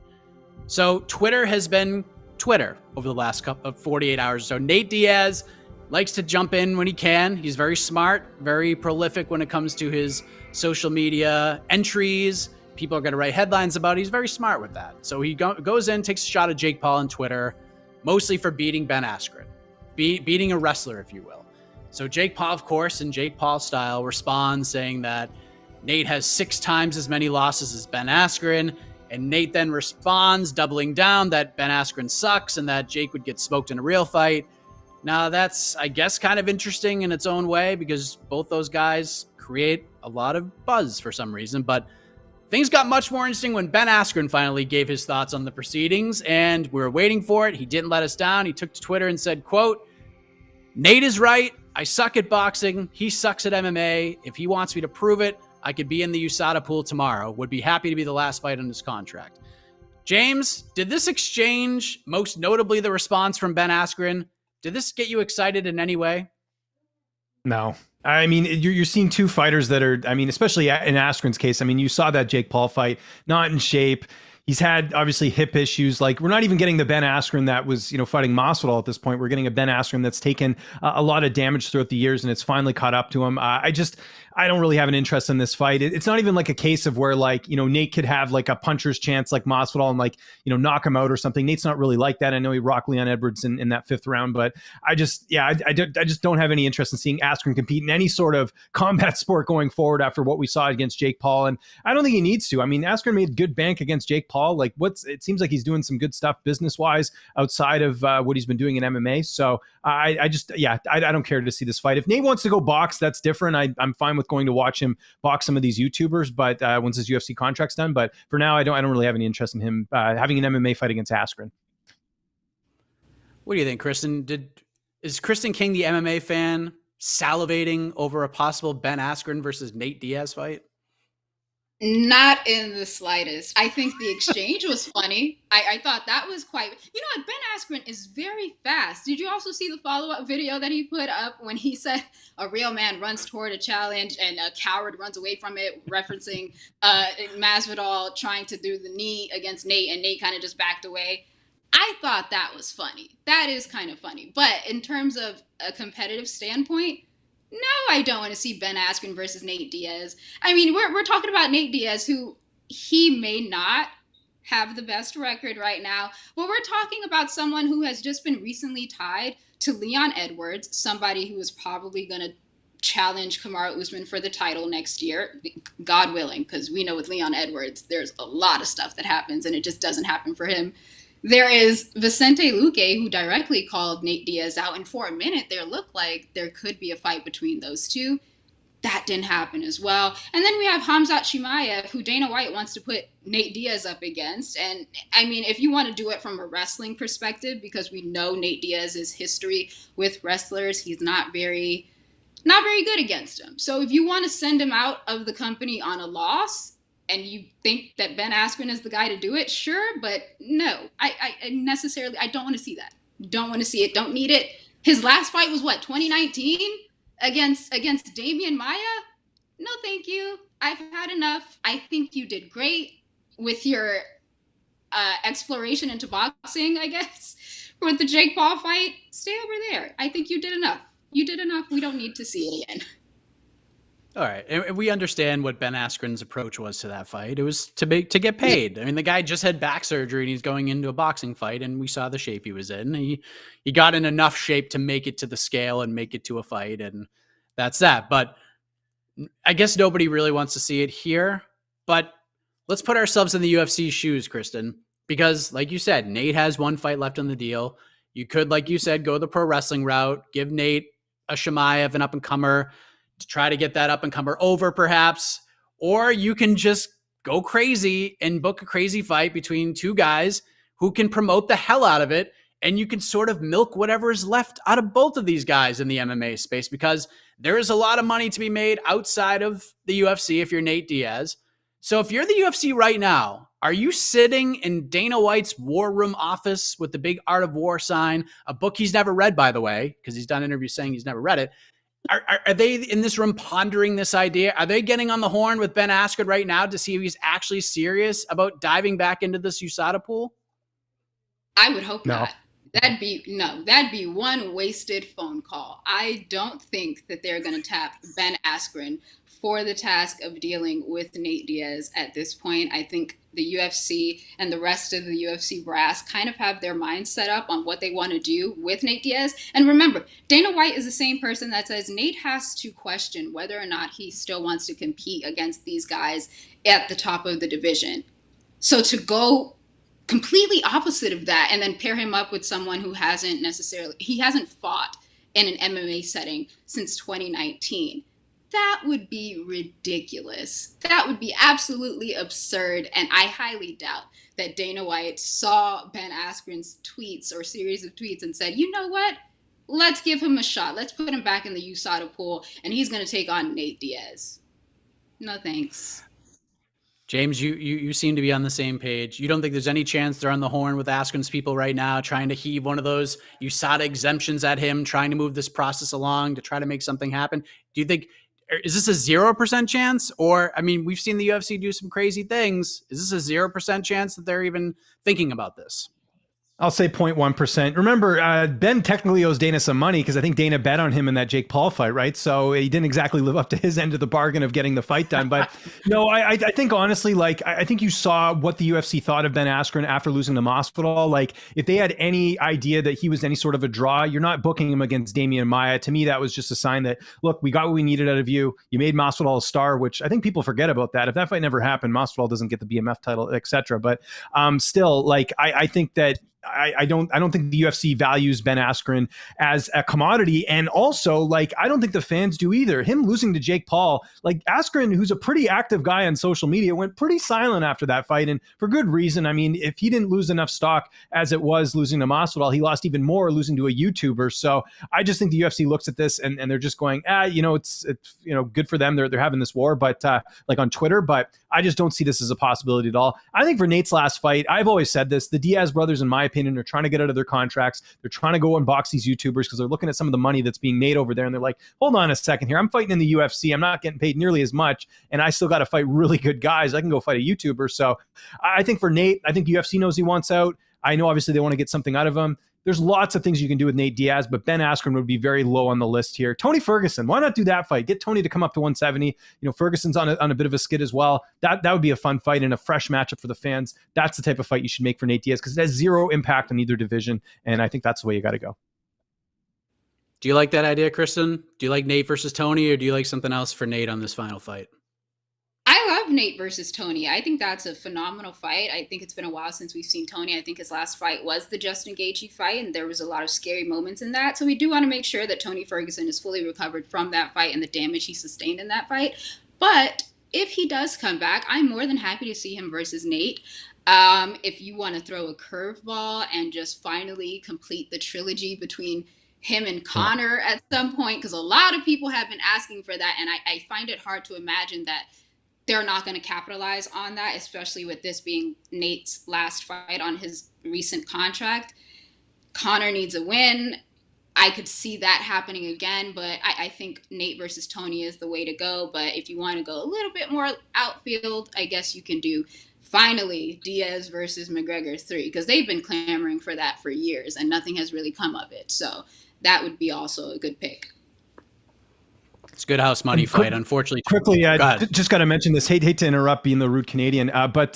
So Twitter has been Twitter over the last 48 hours or so. Nate Diaz likes to jump in when he can. He's very smart, very prolific when it comes to his social media entries. People are going to write headlines about it. He's very smart with that. So he goes in, takes a shot at Jake Paul on Twitter, mostly for beating Ben Askren. Beating a wrestler, if you will. So Jake Paul, of course, in Jake Paul style, responds saying that Nate has 6 times as many losses as Ben Askren. And Nate then responds, doubling down that Ben Askren sucks and that Jake would get smoked in a real fight. Now, that's, I guess, kind of interesting in its own way because both those guys create a lot of buzz for some reason. But things got much more interesting when Ben Askren finally gave his thoughts on the proceedings, and we were waiting for it. He didn't let us down. He took to Twitter and said, quote, Nate is right. I suck at boxing. He sucks at MMA. If he wants me to prove it, I could be in the USADA pool tomorrow. Would be happy to be the last fight on his contract. James, did this exchange, most notably the response from Ben Askren, did this get you excited in any way? No. I mean, you're seeing 2 fighters that are, I mean, especially in Askren's case, I mean, you saw that Jake Paul fight, not in shape. He's had obviously hip issues. Like we're not even getting the Ben Askren that was, fighting Masvidal at this point. We're getting a Ben Askren that's taken a lot of damage throughout the years and it's finally caught up to him. I don't really have an interest in this fight. It's not even like a case of where Nate could have like a puncher's chance like Masvidal and knock him out or something. Nate's not really like that. I know he rocked Leon Edwards in that 5th round, but I just don't have any interest in seeing Askren compete in any sort of combat sport going forward after what we saw against Jake Paul. And I don't think he needs to. I mean, Askren made good bank against Jake Paul. Like it seems like he's doing some good stuff business wise outside of what he's been doing in MMA. So I don't care to see this fight. If Nate wants to go box, that's different. I'm fine with going to watch him box some of these YouTubers, but once his UFC contract's done. But for now, I don't really have any interest in him having an MMA fight against Askren. What do you think, Kristen? Is Kristen King, the MMA fan, salivating over a possible Ben Askren versus Nate Diaz fight? Not in the slightest. I think the exchange was funny. I thought that was quite... Ben Askren is very fast. Did you also see the follow-up video that he put up when he said a real man runs toward a challenge and a coward runs away from it, referencing Masvidal trying to do the knee against Nate and Nate kind of just backed away? I thought that was funny. That is kind of funny. But in terms of a competitive standpoint, No, I don't want to see Ben Askren versus Nate Diaz. I mean, we're talking about Nate Diaz, who he may not have the best record right now, but we're talking about someone who has just been recently tied to Leon Edwards, somebody who is probably going to challenge Kamaru Usman for the title next year, God willing, because we know with Leon Edwards, there's a lot of stuff that happens and it just doesn't happen for him. There is Vicente Luque, who directly called Nate Diaz out, and for a minute there looked like there could be a fight between those two. That didn't happen as well. And then we have Khamzat Chimaev, who Dana White wants to put Nate Diaz up against. And I mean, if you want to do it from a wrestling perspective, because we know Nate Diaz's history with wrestlers, he's not very good against him. So if you want to send him out of the company on a loss, and you think that Ben Askren is the guy to do it, sure, but no, I don't want to see that. Don't want to see it. Don't need it. His last fight was what, 2019 against Damian Maia? No, thank you. I've had enough. I think you did great with your exploration into boxing, I guess, with the Jake Paul fight. Stay over there. I think you did enough. You did enough. We don't need to see it again. All right, and we understand what Ben Askren's approach was to that fight. It was to get paid. I mean, the guy just had back surgery and he's going into a boxing fight, and we saw the shape he was in. He got in enough shape to make it to the scale and make it to a fight, and that's that. But I guess nobody really wants to see it here. But let's put ourselves in the UFC's shoes, Kristen, because like you said, Nate has one fight left on the deal. You could, like you said, go the pro wrestling route, give Nate a Chimaev, an up-and-comer, to try to get that up-and-comer over perhaps, or you can just go crazy and book a crazy fight between two guys who can promote the hell out of it, and you can sort of milk whatever is left out of both of these guys in the MMA space, because there is a lot of money to be made outside of the UFC if you're Nate Diaz. So if you're the UFC right now, are you sitting in Dana White's war room office with the big Art of War sign, a book he's never read, by the way, because he's done interviews saying he's never read it? Are they in this room pondering this idea? Are they getting on the horn with Ben Askren right now to see if he's actually serious about diving back into this USADA pool? I would hope not. That'd be one wasted phone call. I don't think that they're going to tap Ben Askren for the task of dealing with Nate Diaz at this point. I think the UFC and the rest of the UFC brass kind of have their minds set up on what they want to do with Nate Diaz. And remember, Dana White is the same person that says Nate has to question whether or not he still wants to compete against these guys at the top of the division. So to go completely opposite of that and then pair him up with someone who hasn't fought in an MMA setting since 2019. That would be ridiculous. That would be absolutely absurd. And I highly doubt that Dana White saw Ben Askren's tweets or series of tweets and said, you know what? Let's give him a shot. Let's put him back in the USADA pool, and he's going to take on Nate Diaz. No thanks. James, you seem to be on the same page. You don't think there's any chance they're on the horn with Askren's people right now, trying to heave one of those USADA exemptions at him, trying to move this process along to try to make something happen? Do you think, is this a 0% chance? Or, I mean, we've seen the UFC do some crazy things. Is this a 0% chance that they're even thinking about this? I'll say 0.1%. Remember, Ben technically owes Dana some money because I think Dana bet on him in that Jake Paul fight, right? So he didn't exactly live up to his end of the bargain of getting the fight done. But no, I think honestly, like, I think you saw what the UFC thought of Ben Askren after losing to Masvidal. Like, if they had any idea that he was any sort of a draw, you're not booking him against Damian Maia. To me, that was just a sign that, look, we got what we needed out of you. You made Masvidal a star, which I think people forget about that. If that fight never happened, Masvidal doesn't get the BMF title, etc. But still, like, I think that I don't think the UFC values Ben Askren as a commodity. And also, like, I don't think the fans do either. Him losing to Jake Paul, like, Askren, who's a pretty active guy on social media, went pretty silent after that fight, and for good reason. I mean, if he didn't lose enough stock as it was losing to Masvidal, he lost even more losing to a YouTuber. So I just think the UFC looks at this and they're just going, it's good for them. They're having this war, but like on Twitter, but I just don't see this as a possibility at all. I think for Nate's last fight, I've always said this, the Diaz brothers, in my opinion, are trying to get out of their contracts. They're trying to go and box these YouTubers because they're looking at some of the money that's being made over there. And they're like, hold on a second here. I'm fighting in the UFC. I'm not getting paid nearly as much. And I still got to fight really good guys. I can go fight a YouTuber. So I think for Nate, I think UFC knows he wants out. I know obviously they want to get something out of him. There's lots of things you can do with Nate Diaz, but Ben Askren would be very low on the list here. Tony Ferguson, why not do that fight? Get Tony to come up to 170. Ferguson's on a bit of a skid as well. That would be a fun fight and a fresh matchup for the fans. That's the type of fight you should make for Nate Diaz because it has zero impact on either division, and I think that's the way you got to go. Do you like that idea, Kristen? Do you like Nate versus Tony, or do you like something else for Nate on this final fight? I love Nate versus Tony. I think that's a phenomenal fight. I think it's been a while since we've seen Tony. I think his last fight was the Justin Gaethje fight, and there was a lot of scary moments in that. So we do want to make sure that Tony Ferguson is fully recovered from that fight and the damage he sustained in that fight. But if he does come back, I'm more than happy to see him versus Nate. If you want to throw a curveball and just finally complete the trilogy between him and Conor at some point, because a lot of people have been asking for that, and I find it hard to imagine that they're not going to capitalize on that, especially with this being Nate's last fight on his recent contract. Conor needs a win. I could see that happening again, but I think Nate versus Tony is the way to go. But if you want to go a little bit more outfield, I guess you can do finally Diaz versus McGregor 3, because they've been clamoring for that for years and nothing has really come of it. So that would be also a good pick. It's a good house money fight, unfortunately. Quickly, just got to mention this. Hate to interrupt being the rude Canadian, but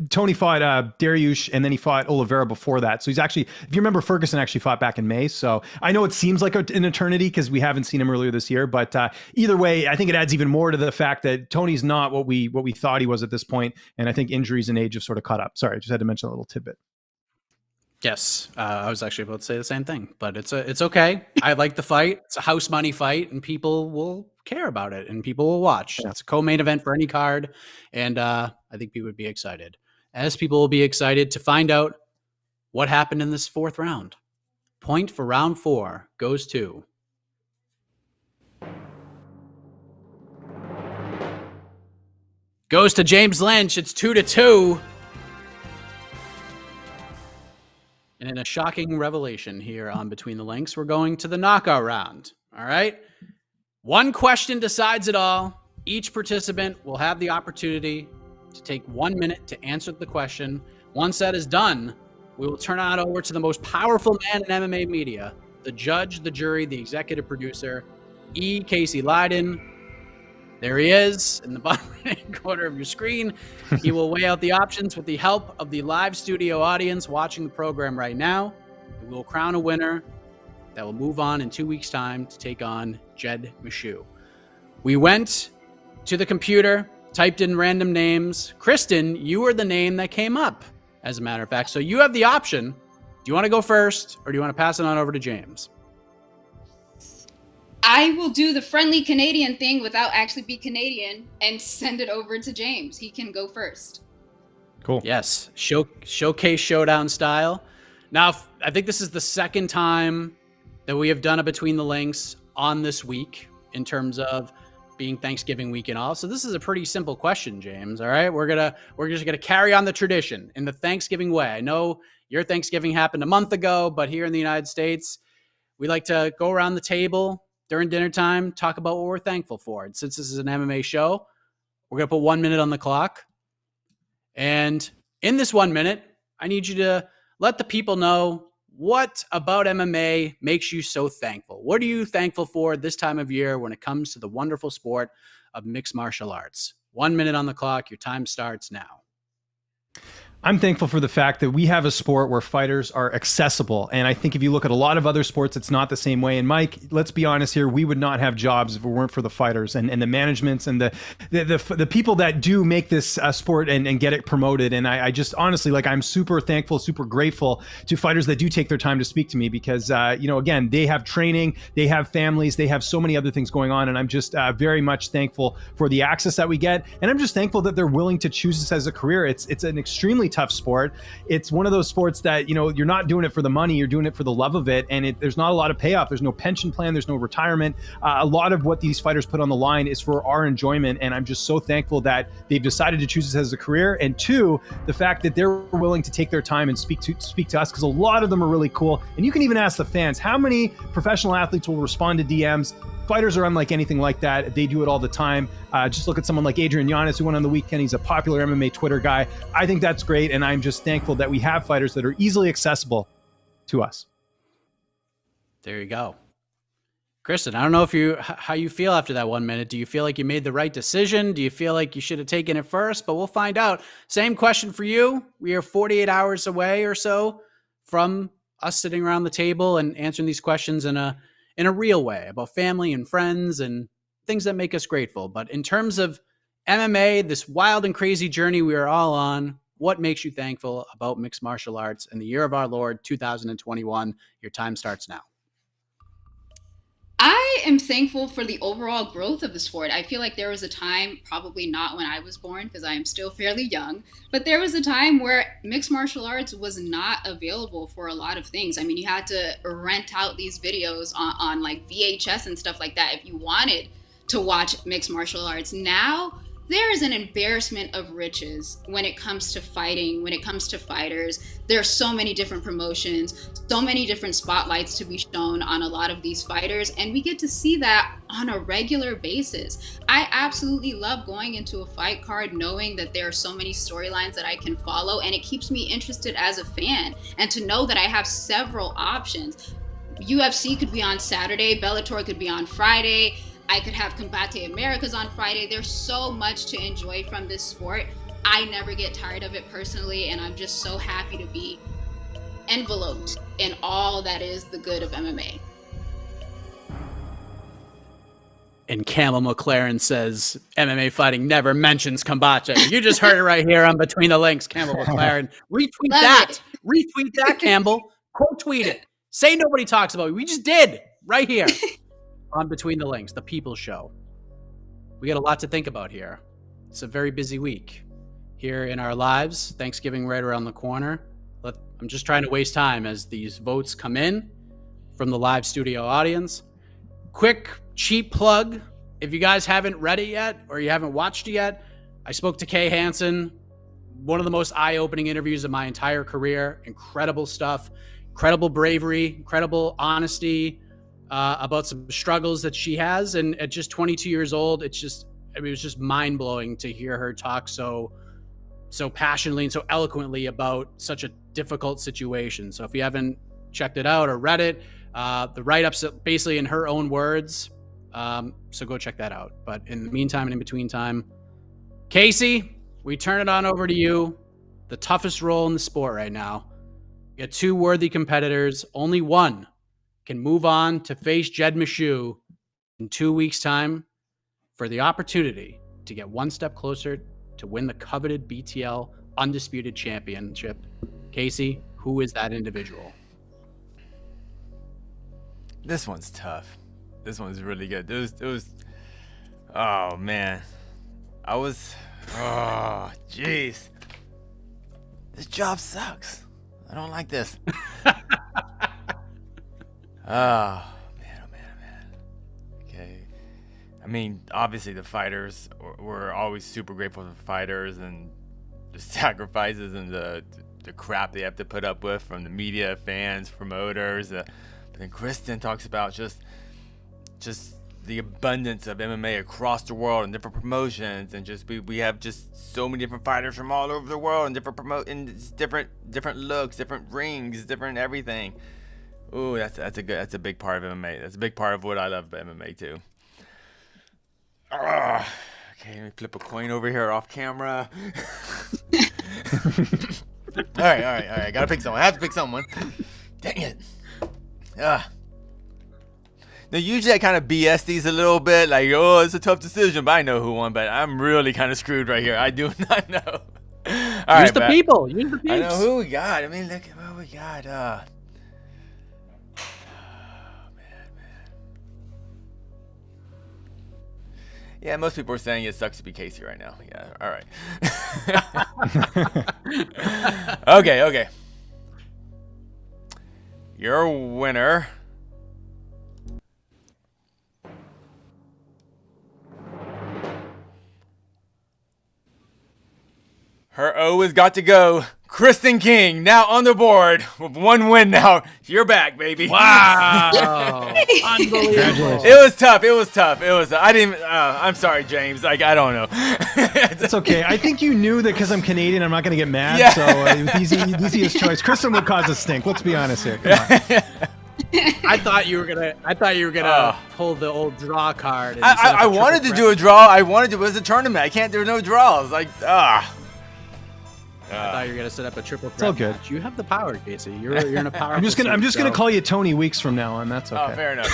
Tony fought Dariush, and then he fought Oliveira before that. So he's actually, if you remember, Ferguson actually fought back in May. So I know it seems like an eternity because we haven't seen him earlier this year. But either way, I think it adds even more to the fact that Tony's not what we thought he was at this point. And I think injuries and age have sort of caught up. Sorry, I just had to mention a little tidbit. Yes, I was actually about to say the same thing, but it's okay. I like the fight. It's a house money fight, and people will care about it, and people will watch. Yeah. It's a co-main event for any card, and I think people would be excited. As people will be excited to find out what happened in this fourth round. Point for round 4 goes to James Lynch. It's 2-2. And in a shocking revelation here on Between the Links, we're going to the knockout round. All right. One question decides it all. Each participant will have the opportunity to take 1 minute to answer the question. Once that is done, we will turn it over to the most powerful man in MMA media, the judge, the jury, the executive producer, E. Casey Leiden. There he is in the bottom right corner of your screen. He will weigh out the options with the help of the live studio audience watching the program right now. We will crown a winner that will move on in 2 weeks' time to take on Jed Meshew. We went to the computer, typed in random names. Kristen, you were the name that came up, as a matter of fact. So you have the option. Do you want to go first, or do you want to pass it on over to James? I will do the friendly Canadian thing without actually be Canadian and send it over to James. He can go first. Cool. Yes. Showcase showdown style. Now, I think this is the second time that we have done a Between the Links on this week in terms of being Thanksgiving week and all. So this is a pretty simple question, James. All right. We're just gonna carry on the tradition in the Thanksgiving way. I know your Thanksgiving happened a month ago, but here in the United States, we like to go around the table during dinner time, talk about what we're thankful for. And since this is an MMA show, we're going to put 1 minute on the clock. And in this 1 minute, I need you to let the people know what about MMA makes you so thankful. What are you thankful for this time of year when it comes to the wonderful sport of mixed martial arts? 1 minute on the clock. Your time starts now. I'm thankful for the fact that we have a sport where fighters are accessible. And I think if you look at a lot of other sports, it's not the same way. And Mike, let's be honest here, we would not have jobs if it weren't for the fighters and the managements and the people that do make this sport and get it promoted. And I just honestly, like, I'm super thankful, super grateful to fighters that do take their time to speak to me because, again, they have training, they have families, they have so many other things going on. And I'm just very much thankful for the access that we get. And I'm just thankful that they're willing to choose this as a career. It's an extremely tough sport. It's one of those sports that, you're not doing it for the money, you're doing it for the love of it. And there's not a lot of payoff. There's no pension plan. There's no retirement. A lot of what these fighters put on the line is for our enjoyment. And I'm just so thankful that they've decided to choose this as a career. And two, the fact that they're willing to take their time and speak to us, because a lot of them are really cool. And you can even ask the fans, how many professional athletes will respond to DMs? Fighters are unlike anything like that. They do it all the time. Just look at someone like Adrian Yanez, who went on the weekend. He's a popular MMA Twitter guy. I think that's great. And I'm just thankful that we have fighters that are easily accessible to us. There you go. Kristen, I don't know how you feel after that 1 minute. Do you feel like you made the right decision? Do you feel like you should have taken it first? But we'll find out. Same question for you. We are 48 hours away or so from us sitting around the table and answering these questions in a real way about family and friends and things that make us grateful. But in terms of MMA, this wild and crazy journey we are all on, what makes you thankful about mixed martial arts in the year of our Lord 2021? Your time starts now. I am thankful for the overall growth of the sport. I feel like there was a time, probably not when I was born because I am still fairly young, but there was a time where mixed martial arts was not available for a lot of things. I mean, you had to rent out these videos on like VHS and stuff like that if you wanted to watch mixed martial arts. Now, there is an embarrassment of riches when it comes to fighting, when it comes to fighters. There are so many different promotions, so many different spotlights to be shown on a lot of these fighters, and we get to see that on a regular basis. I absolutely love going into a fight card knowing that there are so many storylines that I can follow, and it keeps me interested as a fan. And to know that I have several options. UFC could be on Saturday, Bellator could be on Friday, I could have Combate Americas on Friday. There's so much to enjoy from this sport. I never get tired of it personally, and I'm just so happy to be enveloped in all that is the good of MMA. And Camel McLaren says MMA fighting never mentions Combate. You just heard it right here on Between the Links, Camel McLaren. Retweet that. Retweet that, Campbell. Quote tweet it. Say nobody talks about it. We just did right here. On Between the Links, the People's Show. We got a lot to think about here. It's a very busy week here in our lives. Thanksgiving right around the corner. I'm just trying to waste time as these votes come in from the live studio audience. Quick, cheap plug. If you guys haven't read it yet or you haven't watched it yet, I spoke to Kay Hansen. One of the most eye-opening interviews of my entire career. Incredible stuff. Incredible bravery. Incredible honesty. About some struggles that she has, and at just 22 years old, it was just mind-blowing to hear her talk so passionately and so eloquently about such a difficult situation. So if you haven't checked it out or read it, the write-up's basically in her own words, so go check that out. But in the meantime and in between time, Casey, we turn it on over to you. The toughest role in the sport right now. You got two worthy competitors, only one can move on to face Jed Meshew in 2 weeks' time for the opportunity to get one step closer to win the coveted BTL Undisputed Championship. Casey, who is that individual? This one's tough. This one's really good. It was oh man. Oh jeez. This job sucks. I don't like this. Oh man. Okay. I mean, obviously the fighters, we're always super grateful for the fighters and the sacrifices and the crap they have to put up with from the media, fans, promoters. But then Kristen talks about just the abundance of MMA across the world and different promotions, and just we have just so many different fighters from all over the world and different looks, different rings, different everything. Ooh, that's a big part of MMA. That's a big part of what I love about MMA too. Okay, let me flip a coin over here off camera. All right. Gotta pick someone. I have to pick someone. Dang it. Now usually I kind of BS these a little bit, like, oh, it's a tough decision, but I know who won. But I'm really kind of screwed right here. I do not know. Use the people. Use the peeps. I know who we got. I mean, look at what we got. Yeah, most people are saying it sucks to be Casey right now. Yeah, all right. Okay. Your winner. Her O has got to go. Kristen King now on the board with one win now. You're back, baby. Wow. Unbelievable. It was tough. I didn't, I'm sorry, James. Like, I don't know. It's okay. I think you knew that because I'm Canadian, I'm not going to get mad. Yeah. So easiest choice. Kristen would cause a stink. Let's be honest here. Come on. I thought you were gonna pull the old draw card. And I wanted to do a draw. I wanted to. It was a tournament. I can't do no draws. Like I thought you were gonna set up a triple threat all good. match. You have the power, Casey. You're in a power. I'm just gonna call you Tony weeks from now on. That's okay. Oh, fair enough.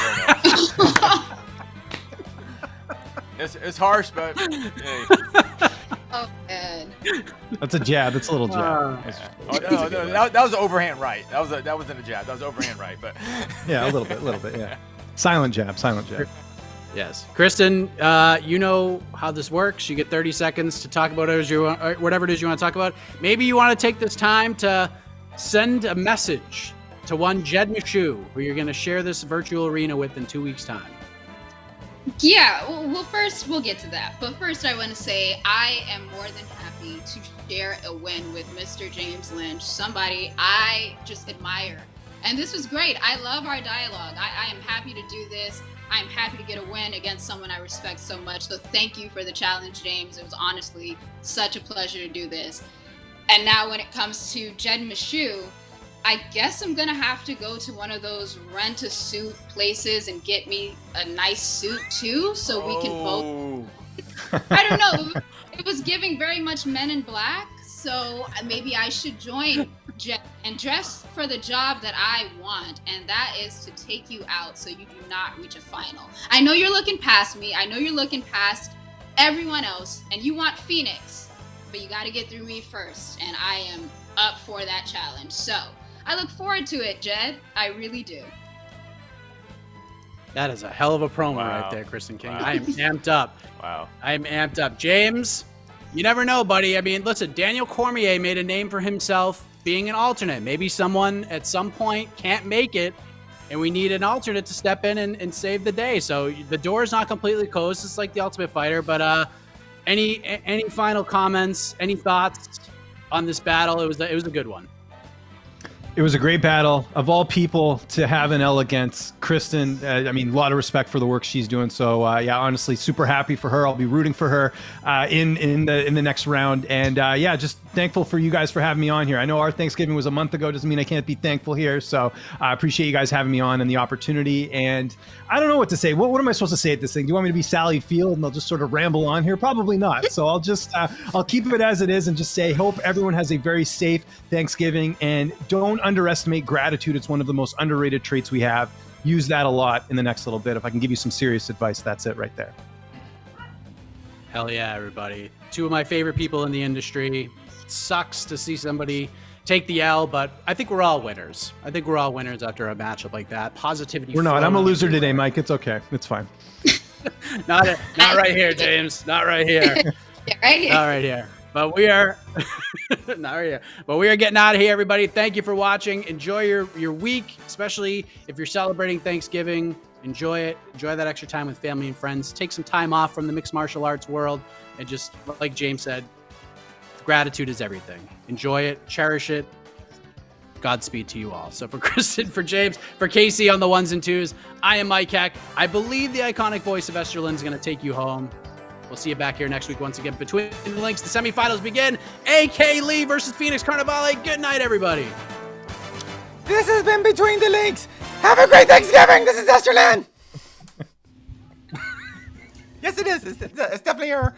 It's harsh, but hey. Oh man. That's a jab. That's a little jab. No, that was an overhand right. That wasn't a jab. That was overhand right, but Yeah, a little bit. Yeah. Silent jab. Yes, Kristen. You know how this works. You get 30 seconds to talk about whatever it is you want to talk about. Maybe you want to take this time to send a message to one Jed Miesha, who you're going to share this virtual arena with in 2 weeks' time. Yeah, well, first we'll get to that. But first I want to say I am more than happy to share a win with Mr. James Lynch, somebody I just admire. And this was great. I love our dialogue. I am happy to do this. I'm happy to get a win against someone I respect so much. So thank you for the challenge, James. It was honestly such a pleasure to do this. And now when it comes to Jed Miesha, I guess I'm gonna have to go to one of those rent-a-suit places and get me a nice suit too, so we can both. I don't know. It was giving very much Men in Black, so maybe I should join Jet and dress for the job that I want, and that is to take you out so you do not reach a final. I know you're looking past me. I know you're looking past everyone else, and you want Phoenix, but you got to get through me first, and I am up for that challenge. So I look forward to it, Jed. I really do. That is a hell of a promo Wow. right there, Kristen King. Wow. I am amped up. Wow. I am amped up. James, you never know, buddy. I mean, listen, Daniel Cormier made a name for himself being an alternate. Maybe someone at some point can't make it, and we need an alternate to step in and save the day. So the door is not completely closed. It's like the Ultimate Fighter. But any final comments, any thoughts on this battle? It was a good one. It was a great battle. Of all people to have an L against Kristen, I mean, a lot of respect for the work she's doing. So yeah, honestly, super happy for her. I'll be rooting for her in the next round. And yeah, just thankful for you guys for having me on here. I know our Thanksgiving was a month ago. Doesn't mean I can't be thankful here. So I appreciate you guys having me on and the opportunity. And I don't know what to say. What am I supposed to say at this thing? Do you want me to be Sally Field and I'll just sort of ramble on here? Probably not. So I'll just I'll keep it as it is and just say, hope everyone has a very safe Thanksgiving, and don't underestimate gratitude. It's one of the most underrated traits we have. Use that a lot in the next little bit. If I can give you some serious advice, that's it right there. Hell yeah, everybody. Two of my favorite people in the industry. It sucks to see somebody take the L, but I think we're all winners. I think we're all winners after a matchup like that. Positivity. We're not. I'm a flowing loser everywhere. today, Mike. It's okay. It's fine. Not right here, James. Not right here. Yeah, right here. Not right here. But we are not right here. But we are getting out of here, everybody. Thank you for watching. Enjoy your week, especially if you're celebrating Thanksgiving. Enjoy it. Enjoy that extra time with family and friends. Take some time off from the mixed martial arts world, and just like James said, gratitude is everything. Enjoy it. Cherish it. Godspeed to you all. So for Kristen, for James, for Casey on the ones and twos, I am Mike Heck. I believe the iconic voice of Esther Lynn is going to take you home. We'll see you back here next week once again. Between the links, the semifinals begin. AK Lee versus Phoenix Carnivale. Good night, everybody. This has been Between the Links. Have a great Thanksgiving. This is Esterland. Yes, it is. It's definitely her.